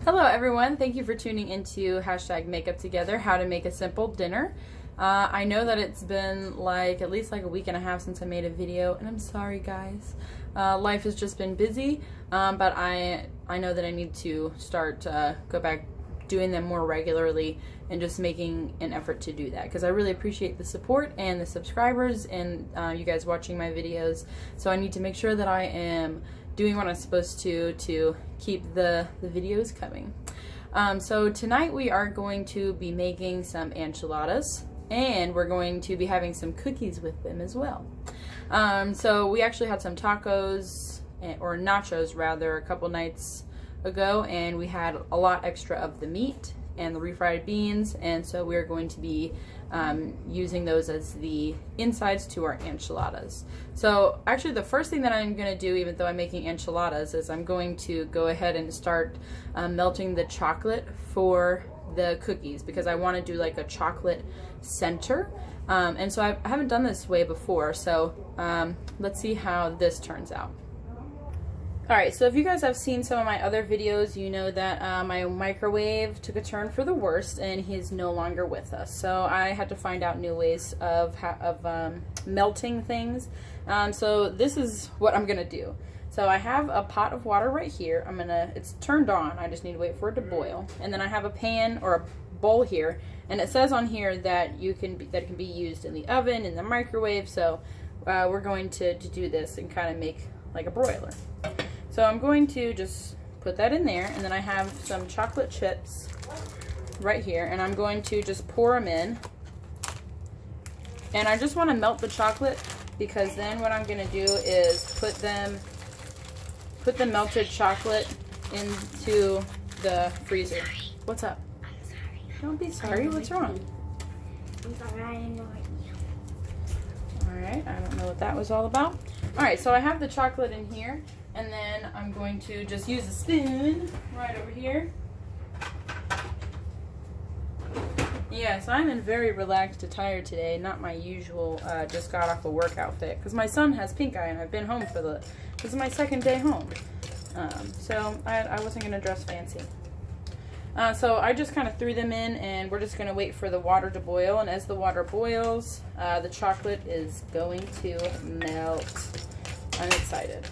Hello everyone, thank you for tuning into #MakeUpTogether, how to make a simple dinner. I know that it's been at least a week and a half since I made a video, and I'm sorry guys. Life has just been busy, but I know that I need to start go back doing them more regularly and just making an effort to do that, because I really appreciate the support and the subscribers and you guys watching my videos. So I need to make sure that I am doing what I'm supposed to keep the videos coming. So tonight we are going to be making some enchiladas, and we're going to be having some cookies with them as well. So we actually had some tacos, or nachos rather, a couple nights ago, and we had a lot extra of the meat and the refried beans, and so we're going to be using those as the insides to our enchiladas. So actually the first thing that I'm going to do, even though I'm making enchiladas, is I'm going to go ahead and start melting the chocolate for the cookies, because I want to do like a chocolate center. And so I haven't done this way before, so let's see how this turns out. Alright, so if you guys have seen some of my other videos, you know that my microwave took a turn for the worst and he's no longer with us. So I had to find out new ways of melting things. So this is what I'm going to do. So I have a pot of water right here. It's turned on. I just need to wait for it to boil. And then I have a pan or a bowl here. And it says on here that it can be used in the oven, in the microwave. So we're going to do this and kind of make like a broiler. So I'm going to just put that in there, and then I have some chocolate chips right here, and I'm going to just pour them in. And I just want to melt the chocolate, because then what I'm going to do is put the melted chocolate into the freezer. What's up? I'm sorry. Don't be sorry. What's wrong? I'm sorry, I didn't know it. Alright, I don't know what that was all about. Alright, so I have the chocolate in here. And then I'm going to just use a spoon right over here. Yes, I'm in very relaxed attire today, not my usual just got off a work outfit, because my son has pink eye and I've been home this is my second day home. So I wasn't going to dress fancy. So I just kind of threw them in, and we're just going to wait for the water to boil. And as the water boils, the chocolate is going to melt. I'm excited.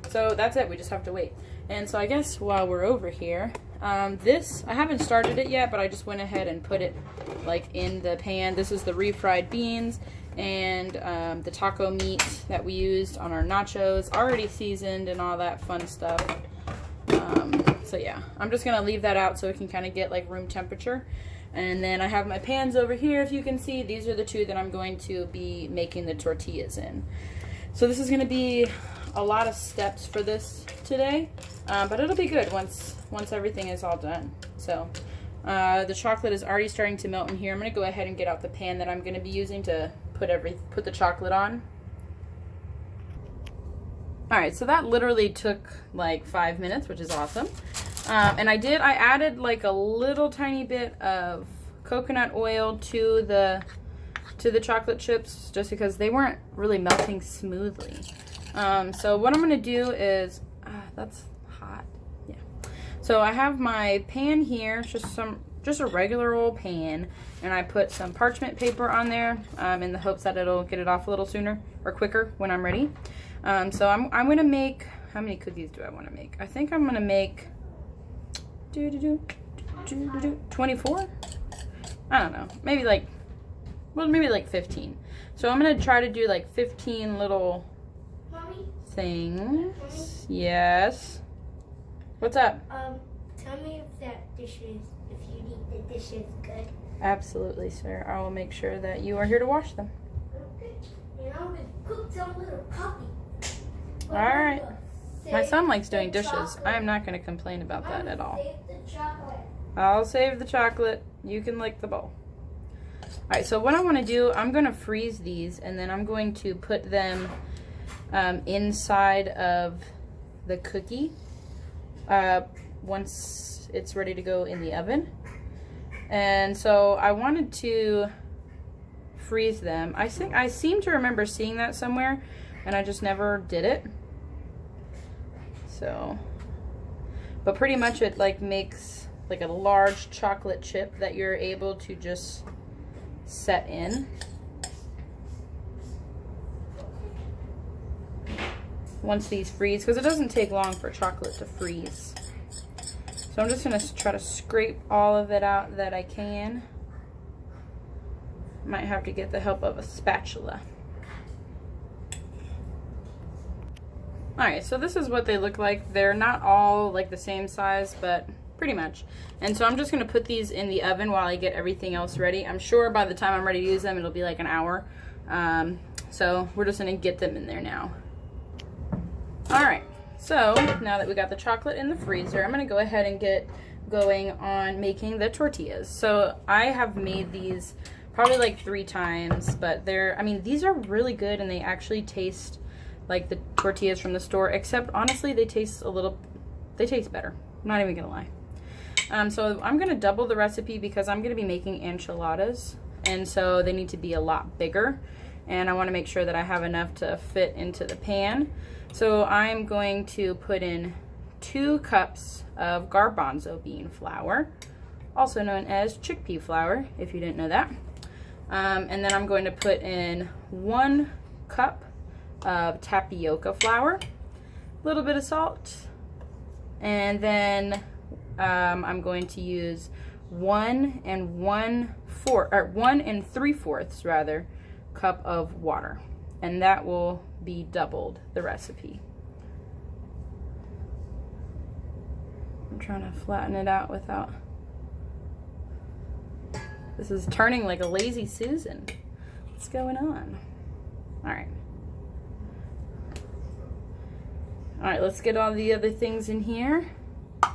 So that's it, we just have to wait. And so I guess while we're over here, I haven't started it yet, but I just went ahead and put it in the pan. This is the refried beans and the taco meat that we used on our nachos, already seasoned and all that fun stuff. So yeah, I'm just gonna leave that out so it can kind of get room temperature. And then I have my pans over here, if you can see. These are the two that I'm going to be making the tortillas in. So this is gonna be a lot of steps for this today, but it'll be good once everything is all done. So the chocolate is already starting to melt in here. I'm going to go ahead and get out the pan that I'm going to be using to put the chocolate on. Alright, so that literally took 5 minutes, which is awesome. And I added a little tiny bit of coconut oil to the chocolate chips, just because they weren't really melting smoothly. So what I'm going to do is, that's hot, yeah. So I have my pan here, just a regular old pan, and I put some parchment paper on there in the hopes that it'll get it off a little sooner or quicker when I'm ready. So I'm going to make, how many cookies do I want to make? I think I'm going to make 24? I don't know, maybe maybe 15. So I'm going to try to do 15 little things. Mommy? Yes. What's up? Tell me if you need the dishes good. Absolutely, sir. I will make sure that you are here to wash them. Okay. And I'm gonna cook some little puppy. Alright. My son likes doing dishes. I am not going to complain about that at all. Save the chocolate. I'll save the chocolate. You can lick the bowl. Alright, so what I want to do, I'm going to freeze these, and then I'm going to put them inside of the cookie once it's ready to go in the oven. And so I wanted to freeze them. I seem to remember seeing that somewhere, and I just never did it. So But pretty much it like makes like a large chocolate chip that you're able to just set in. Once these freeze, because it doesn't take long for chocolate to freeze. So I'm just going to try to scrape all of it out that I can. Might have to get the help of a spatula. Alright, so this is what they look like. They're not all like the same size, but pretty much. And so I'm just going to put these in the oven while I get everything else ready. I'm sure by the time I'm ready to use them, it'll be like an hour. So we're just going to get them in there now. Alright, so now that we got the chocolate in the freezer, I'm going to go ahead and get going on making the tortillas. So I have made these probably like 3 times, but I mean, these are really good and they actually taste like the tortillas from the store, except honestly, they taste better. I'm not even going to lie. So I'm going to double the recipe because I'm going to be making enchiladas, and so they need to be a lot bigger, and I want to make sure that I have enough to fit into the pan. So I'm going to put in 2 cups of garbanzo bean flour, also known as chickpea flour, if you didn't know that. And then I'm going to put in 1 cup of tapioca flour, a little bit of salt, and then I'm going to use 1 3/4 rather cup of water, and that will be doubled the recipe. I'm trying to flatten it out without. This is turning like a lazy Susan. What's going on? All right. All right, let's get all the other things in here. All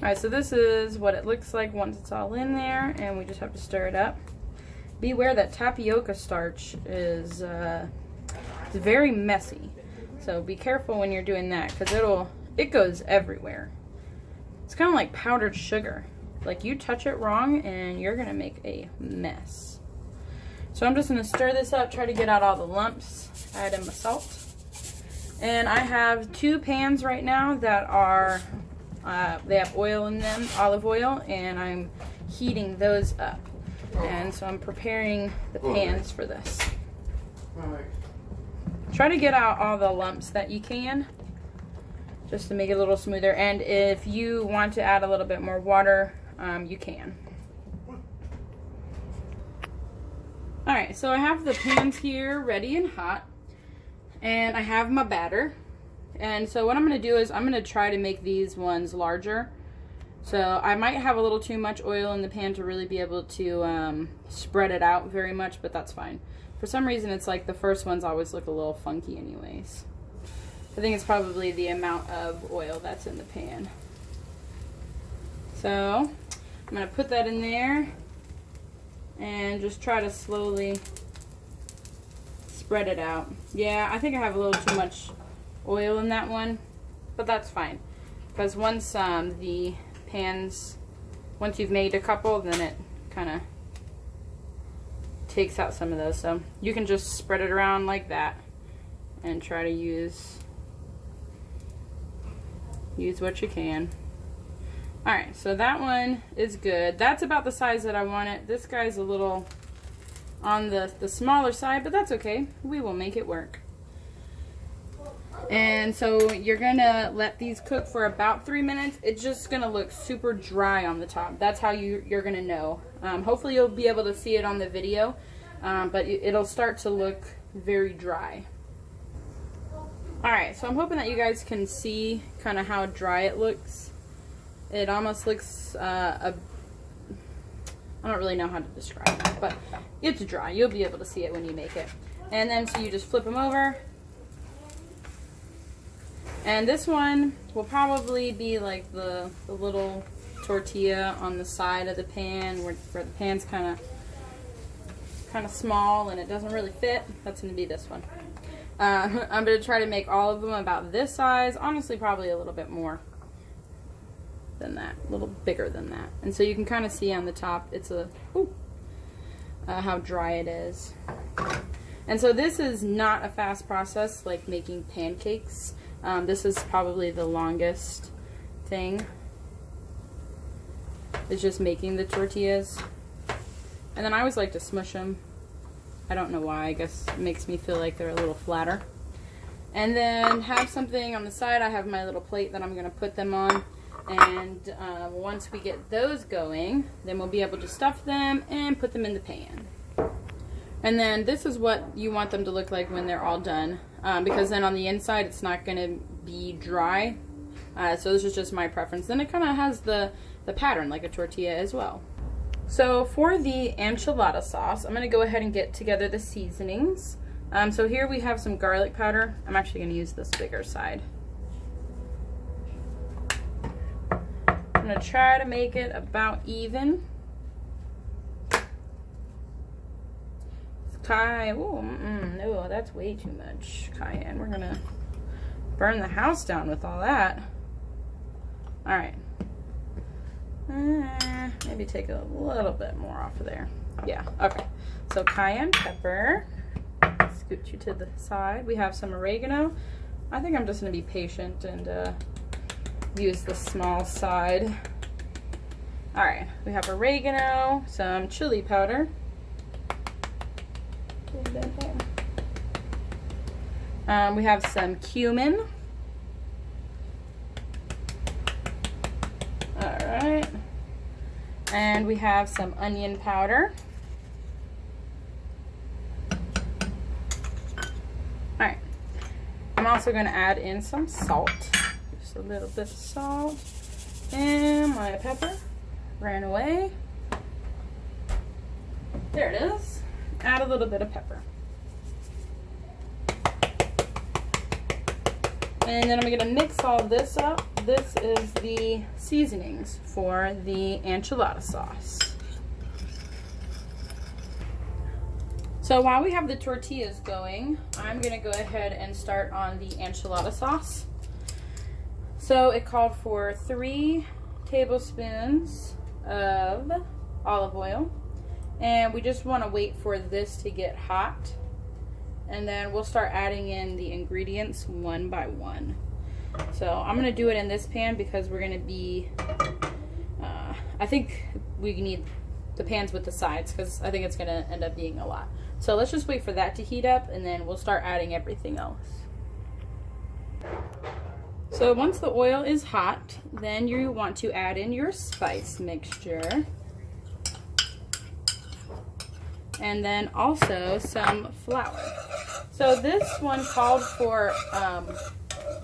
right, so this is what it looks like once it's all in there, and we just have to stir it up. Beware that tapioca starch is it's very messy, so be careful when you're doing that because it goes everywhere. It's kind of like powdered sugar. Like you touch it wrong and you're gonna make a mess. So I'm just gonna stir this up, try to get out all the lumps, add in my salt. And I have 2 pans right now that are, they have oil in them, olive oil, and I'm heating those up. And so I'm preparing the pans for this. Try to get out all the lumps that you can, just to make it a little smoother. And if you want to add a little bit more water, you can. Alright, so I have the pans here ready and hot, and I have my batter. And so what I'm going to do is I'm going to try to make these ones larger. So I might have a little too much oil in the pan to really be able to spread it out very much, but that's fine. For some reason, it's like the first ones always look a little funky anyways. I think it's probably the amount of oil that's in the pan. So I'm going to put that in there and just try to slowly spread it out. Yeah, I think I have a little too much oil in that one, but that's fine. Because once the pans, once you've made a couple, then it kind of takes out some of those. So you can just spread it around like that and try to use what you can. Alright, so that one is good. That's about the size that I want it. This guy's a little on the smaller side, but that's okay. We will make it work. And so you're gonna let these cook for about 3 minutes. It's just gonna look super dry on the top. That's how you're gonna know. Hopefully you'll be able to see it on the video, but it'll start to look very dry. Alright, so I'm hoping that you guys can see kind of how dry it looks. It almost looks, I don't really know how to describe it, but it's dry. You'll be able to see it when you make it. And then so you just flip them over. And this one will probably be like the little tortilla on the side of the pan where the pan's kind of small and it doesn't really fit. That's going to be this one. I'm going to try to make all of them about this size. Honestly, probably a little bit more than that, a little bigger than that. And so you can kind of see on the top, it's how dry it is. And so this is not a fast process like making pancakes. This is probably the longest thing. It's just making the tortillas. And then I always like to smush them. I don't know why. I guess it makes me feel like they're a little flatter. And then have something on the side. I have my little plate that I'm going to put them on. And once we get those going, then we'll be able to stuff them and put them in the pan. And then this is what you want them to look like when they're all done. Because then on the inside it's not going to be dry. So this is just my preference. Then it kind of has the pattern like a tortilla as well. So for the enchilada sauce, I'm going to go ahead and get together the seasonings. So here we have some garlic powder. I'm actually going to use this bigger side. I'm going to try to make it about even. No, that's way too much cayenne. We're going to burn the house down with all that. All right. Maybe take a little bit more off of there. Yeah, okay. So cayenne pepper. Scoot you to the side. We have some oregano. I think I'm just going to be patient and use the small side. All right, we have oregano, some chili powder. We have some cumin. All right. And we have some onion powder. All right. I'm also going to add in some salt. Just a little bit of salt. And my pepper ran away. There it is. Add a little bit of pepper. And then I'm going to mix all this up. This is the seasonings for the enchilada sauce. So while we have the tortillas going, I'm going to go ahead and start on the enchilada sauce. So it called for 3 tablespoons of olive oil. And we just want to wait for this to get hot. And then we'll start adding in the ingredients one by one. So I'm going to do it in this pan because we're going to be, I think we need the pans with the sides because I think it's going to end up being a lot. So let's just wait for that to heat up and then we'll start adding everything else. So once the oil is hot, then you want to add in your spice mixture. And then also some flour. So this one called for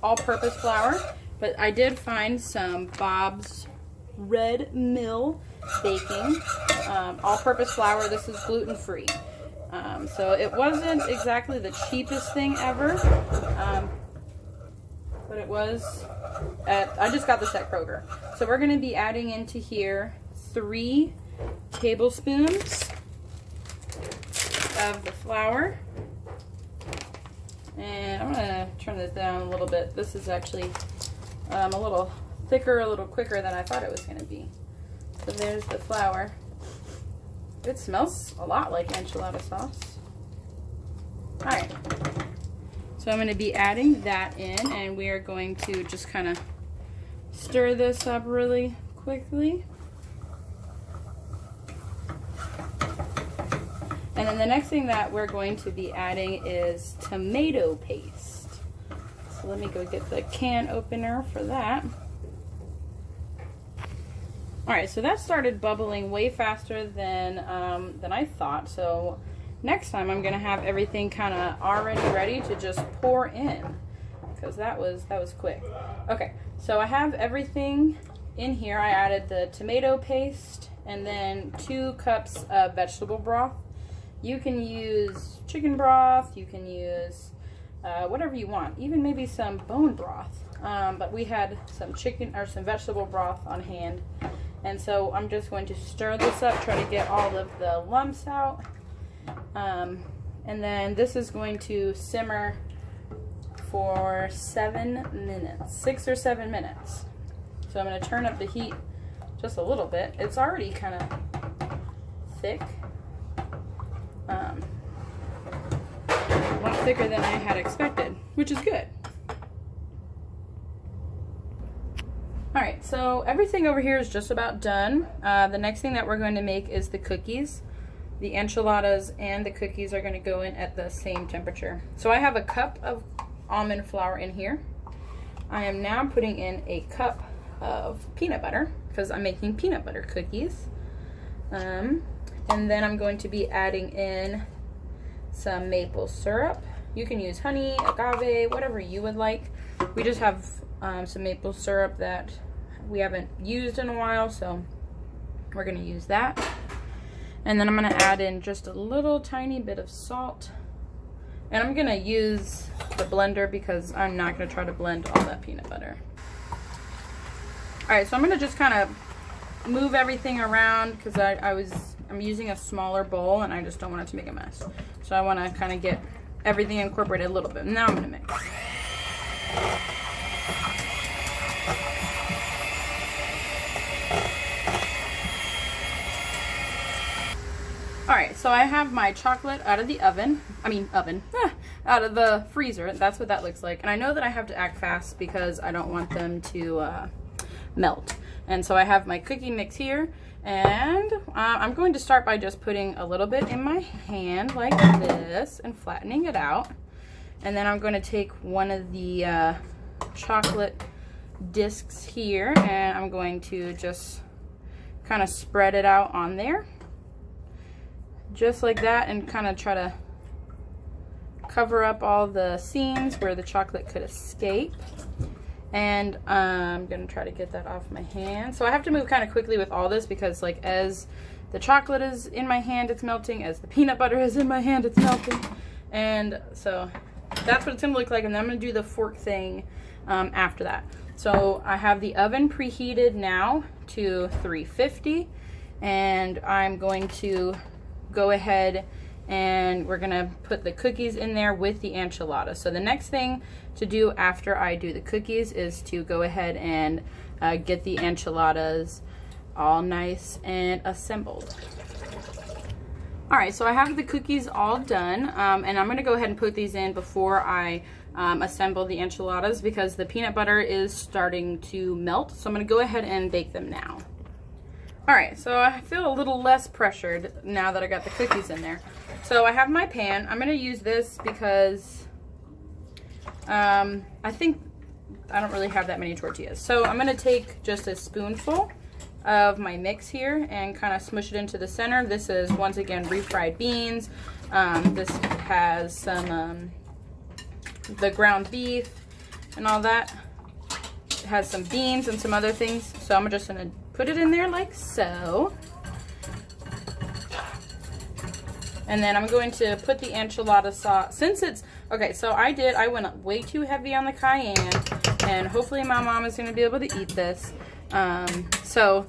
all-purpose flour, but I did find some Bob's Red Mill Baking all-purpose flour. This is gluten-free. So it wasn't exactly the cheapest thing ever, but it was I just got this at Kroger. So we're going to be adding into here 3 tablespoons of the flour. And I'm going to turn this down a little bit. This is actually a little thicker, a little quicker than I thought it was going to be. So there's the flour. It smells a lot like enchilada sauce. Alright. So I'm going to be adding that in, and we are going to just kind of stir this up really quickly. And then the next thing that we're going to be adding is tomato paste. So let me go get the can opener for that. Alright, so that started bubbling way faster than I thought. So next time I'm going to have everything kind of already ready to just pour in. Because that was quick. Okay, so I have everything in here. I added the tomato paste and then 2 cups of vegetable broth. You can use chicken broth, you can use whatever you want, even maybe some bone broth. But we had some chicken or some vegetable broth on hand. And so I'm just going to stir this up, try to get all of the lumps out. And then this is going to simmer for 7 minutes, 6 or 7 minutes. So I'm going to turn up the heat just a little bit. It's already kind of thick. A lot thicker than I had expected, which is good. All right, so everything over here is just about done. The next thing that we're going to make is the cookies. The enchiladas and the cookies are going to go in at the same temperature. So I have a cup of almond flour in here. I am now putting in a cup of peanut butter because I'm making peanut butter cookies. And then I'm going to be adding in some maple syrup. You can use honey, agave, whatever you would like. We just have some maple syrup that we haven't used in a while, so we're going to use that. And then I'm going to add in just a little tiny bit of salt. And I'm going to use the blender because I'm not going to try to blend all that peanut butter. Alright, so I'm going to just kind of move everything around because I'm using a smaller bowl and I just don't want it to make a mess. So I want to kind of get everything incorporated a little bit. Now I'm going to mix. Alright, so I have my chocolate out of the oven. Out of the freezer. That's what that looks like. And I know that I have to act fast because I don't want them to melt. And so I have my cookie mix here. And I'm going to start by just putting a little bit in my hand like this and flattening it out. And then I'm going to take one of the chocolate discs here and I'm going to just kind of spread it out on there. Just like that, and kind of try to cover up all the seams where the chocolate could escape. And I'm gonna try to get that off my hand. So I have to move kind of quickly with all this because like as the chocolate is in my hand, it's melting. As the peanut butter is in my hand, it's melting. And so that's what it's gonna look like. And then I'm gonna do the fork thing after that. So I have the oven preheated now to 350, and I'm going to go ahead and we're gonna put the cookies in there with the enchiladas. So the next thing to do after I do the cookies is to go ahead and get the enchiladas all nice and assembled. All right, so I have the cookies all done, and I'm gonna go ahead and put these in before I assemble the enchiladas because the peanut butter is starting to melt. So I'm gonna go ahead and bake them now. Alright, so I feel a little less pressured now that I got the cookies in there. So I have my pan. I'm going to use this because I think I don't really have that many tortillas. So I'm going to take just a spoonful of my mix here and kind of smush it into the center. This is, once again, refried beans. This has some the ground beef and all that. It has some beans and some other things. So I'm just going to put it in there like so. And then I'm going to put the enchilada sauce. Since it's, okay, so I went way too heavy on the cayenne. And hopefully my mom is going to be able to eat this. So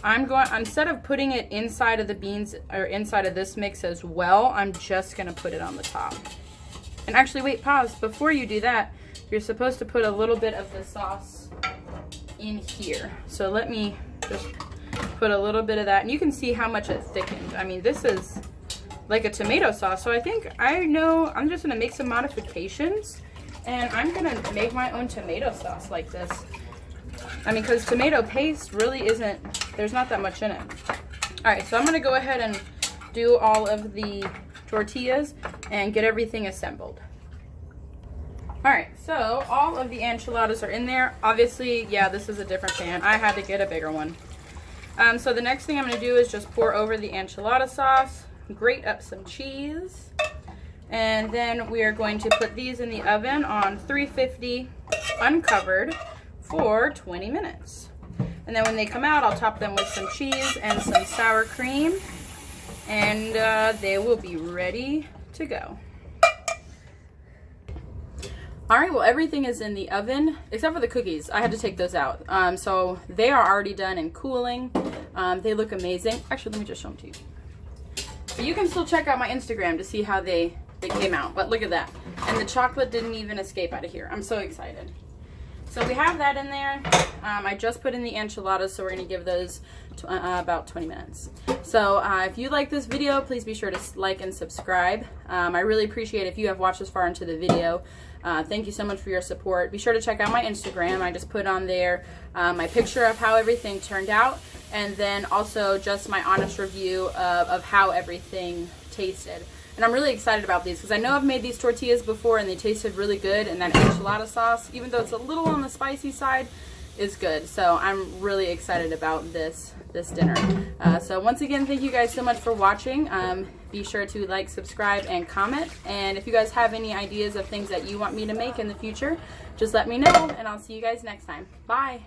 I'm going, instead of putting it inside of the beans or inside of this mix as well, I'm just going to put it on the top. And actually, wait, pause. Before you do that, you're supposed to put a little bit of the sauce in here. So let me just put a little bit of that, and you can see how much it thickened. I mean, this is like a tomato sauce, so I think I'm just gonna make some modifications, and I'm gonna make my own tomato sauce like this. I mean, because tomato paste really isn't, there's not that much in it. All right, so I'm gonna go ahead and do all of the tortillas and get everything assembled. Alright, so all of the enchiladas are in there. Obviously, yeah, this is a different pan. I had to get a bigger one. So the next thing I'm going to do is just pour over the enchilada sauce, grate up some cheese, and then we are going to put these in the oven on 350 uncovered for 20 minutes. And then when they come out, I'll top them with some cheese and some sour cream, and they will be ready to go. Alright, well, everything is in the oven except for the cookies. I had to take those out. So they are already done and cooling. They look amazing. Actually, let me just show them to you. But you can still check out my Instagram to see how they came out. But look at that. And the chocolate didn't even escape out of here. I'm so excited. So we have that in there. I just put in the enchiladas, so we're going to give those about 20 minutes. So if you like this video, please be sure to like and subscribe. I really appreciate if you have watched this far into the video. Thank you so much for your support. Be sure to check out my Instagram. I just put on there my picture of how everything turned out, and then also just my honest review of how everything tasted. And I'm really excited about these because I know I've made these tortillas before and they tasted really good, and that enchilada sauce, even though it's a little on the spicy side, is good. So I'm really excited about this dinner. So once again, thank you guys so much for watching. Be sure to like, subscribe, and comment. And if you guys have any ideas of things that you want me to make in the future, just let me know, and I'll see you guys next time. Bye!